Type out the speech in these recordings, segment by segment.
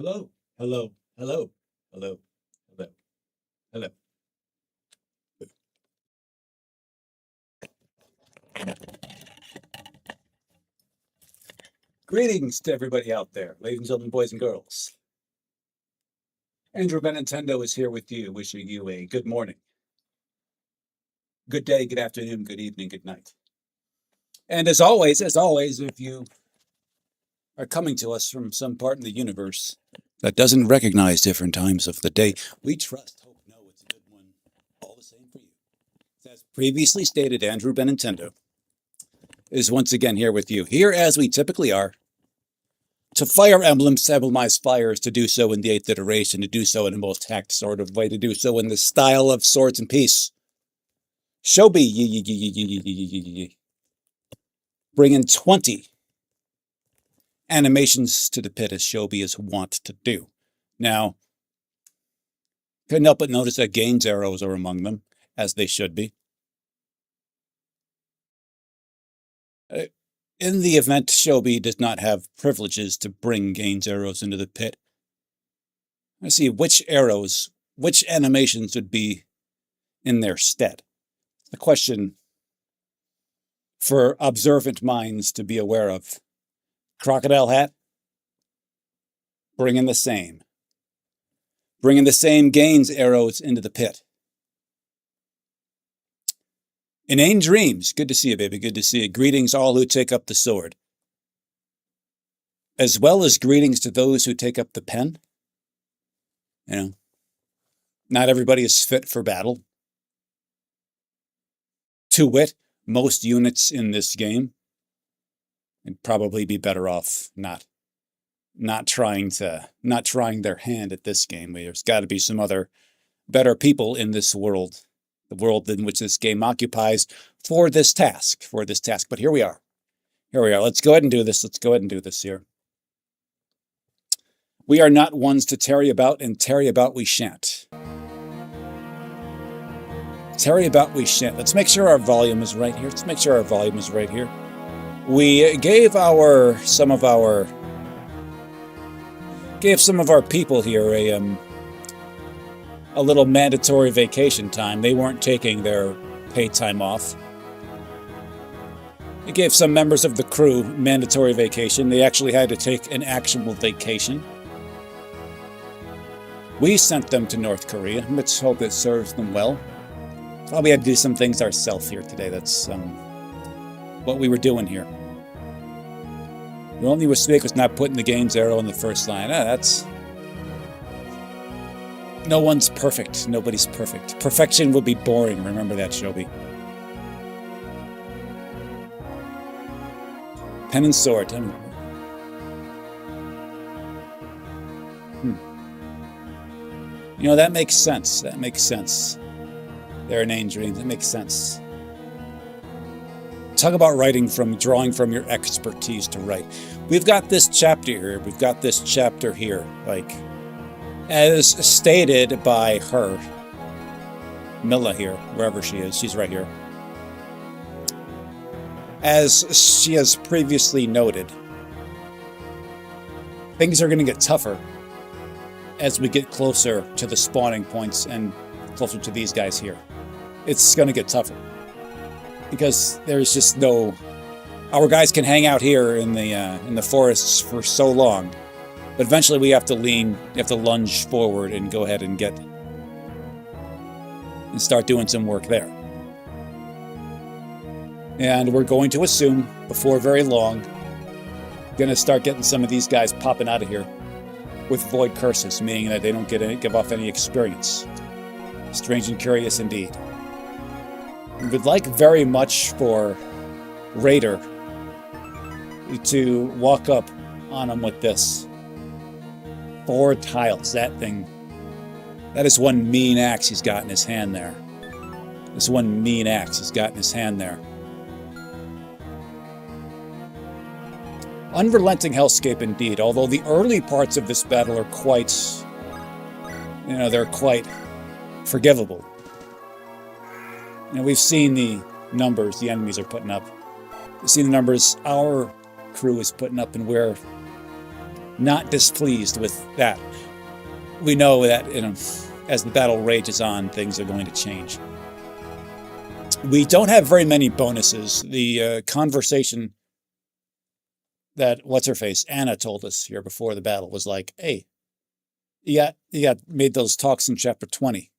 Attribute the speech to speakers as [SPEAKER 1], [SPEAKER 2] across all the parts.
[SPEAKER 1] Hello, hello, hello, hello, hello, hello. Greetings to everybody out there, ladies and gentlemen, boys and girls. Andrew Benintendo is here with you, wishing you a good morning, good day, good afternoon, good evening, good night. And as always, if you are coming to us from some part in the universe that doesn't recognize different times of the day, we trust, hope, know it's a good one, all the same for you. As previously stated, Andrew Benintendo is once again here with you, here as we typically are, to fire emblems, to emblemize fires, to do so in the 8th iteration, to do so in the most hacked sort of way, to do so in the style of Swords and Peace. Shobi, bringing 20 animations to the pit, as Shobi is wont to do. Now, couldn't help but notice that Gaines arrows are among them, as they should be. In the event Shobi does not have privileges to bring Gaines arrows into the pit, let's see which animations would be in their stead. The question for observant minds to be aware of. Crocodile hat, bringing the same. Bringing the same Gaines arrows into the pit. Inane Dreams, good to see you, baby, good to see you. Greetings all who take up the sword. As well as greetings to those who take up the pen. You know, not everybody is fit for battle. To wit, most units in this game would probably be better off not trying their hand at this game. There's got to be some other better people in this world, the world in which this game occupies, for this task. But here we are. Let's go ahead and do this. Here. We are not ones to tarry about, and tarry about we shan't. Tarry about we shan't. Let's make sure our volume is right here. We gave some of our people here a little mandatory vacation time. They weren't taking their paid time off. It gave some members of the crew mandatory vacation. They actually had to take an actual vacation. We sent them to North Korea. Let's hope it serves them well. Probably had to do some things ourselves here today. That's what we were doing here. The only mistake was not putting the Gaines arrow in the first line. That's... No one's perfect. Nobody's perfect. Perfection will be boring. Remember that, Shobi. Pen and sword. You know, that makes sense. They're inane dreams. It makes sense. Talk about drawing from your expertise to write. We've got this chapter here. Like, as stated by her, Milla here, wherever she is, she's right here. As she has previously noted, things are going to get tougher as we get closer to the spawning points and closer to these guys here. It's going to get tougher because there's just no... Our guys can hang out here in the forests for so long, but eventually we have to lunge forward and go ahead and start doing some work there. And we're going to assume, before very long, going to start getting some of these guys popping out of here with void curses, meaning that they don't give off any experience. Strange and curious indeed. We would like very much for Raider to walk up on him with this. 4 tiles, that is one mean axe he's got in his hand there. Unrelenting hellscape indeed, although the early parts of this battle are quite, they're quite forgivable. We've seen the numbers the enemies are putting up. We've seen the numbers our crew is putting up, and we're not displeased with that. We know that, as the battle rages on, things are going to change. We don't have very many bonuses. The conversation that what's-her-face, Anna, told us here before the battle was like, hey, you got made those talks in chapter 20.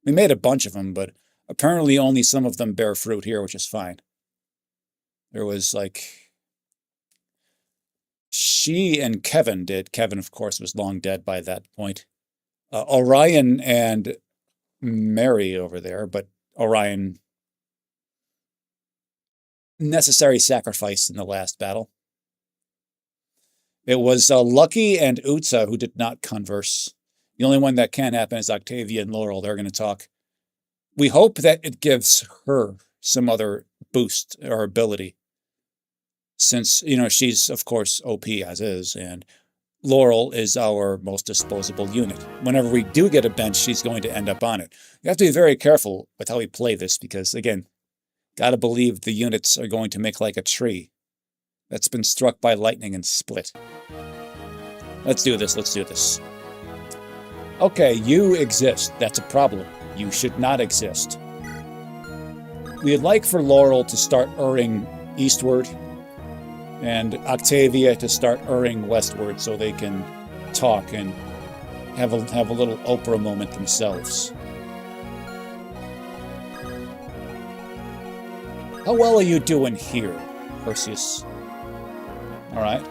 [SPEAKER 1] We made a bunch of them, but apparently only some of them bear fruit here, which is fine. There was like... She and Kevin did. Kevin, of course, was long dead by that point. Orion and Mary over there, but Orion... necessary sacrifice in the last battle. It was Lucky and Utsa who did not converse. The only one that can happen is Octavia and Laurel. They're going to talk. We hope that it gives her some other boost or ability. Since, she's, of course, OP as is, and Laurel is our most disposable unit. Whenever we do get a bench, she's going to end up on it. You have to be very careful with how we play this because, again, gotta believe the units are going to make like a tree that's been struck by lightning and split. Let's do this. Okay, you exist. That's a problem. You should not exist. We'd like for Laurel to start erring eastward, and Octavia to start erring westward so they can talk and have a little Oprah moment themselves. How well are you doing here, Perseus? All right.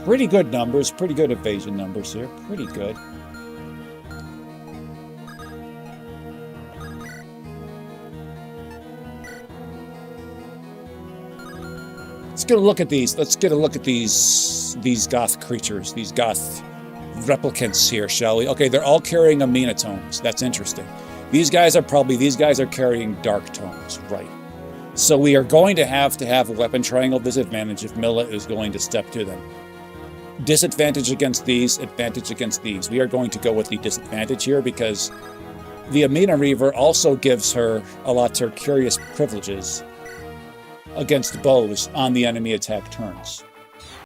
[SPEAKER 1] Pretty good numbers, pretty good evasion numbers here. Pretty good. Let's get a look at these. Let's get a look at these goth creatures, these goth replicants here, shall we? Okay, they're all carrying amina tones. That's interesting. These guys are carrying dark tones, right? So we are going to have a weapon triangle disadvantage if Milla is going to step to them. Disadvantage against these, advantage against these. We are going to go with the disadvantage here because the Amina Reaver also gives her a lot of curious privileges against bows on the enemy attack turns.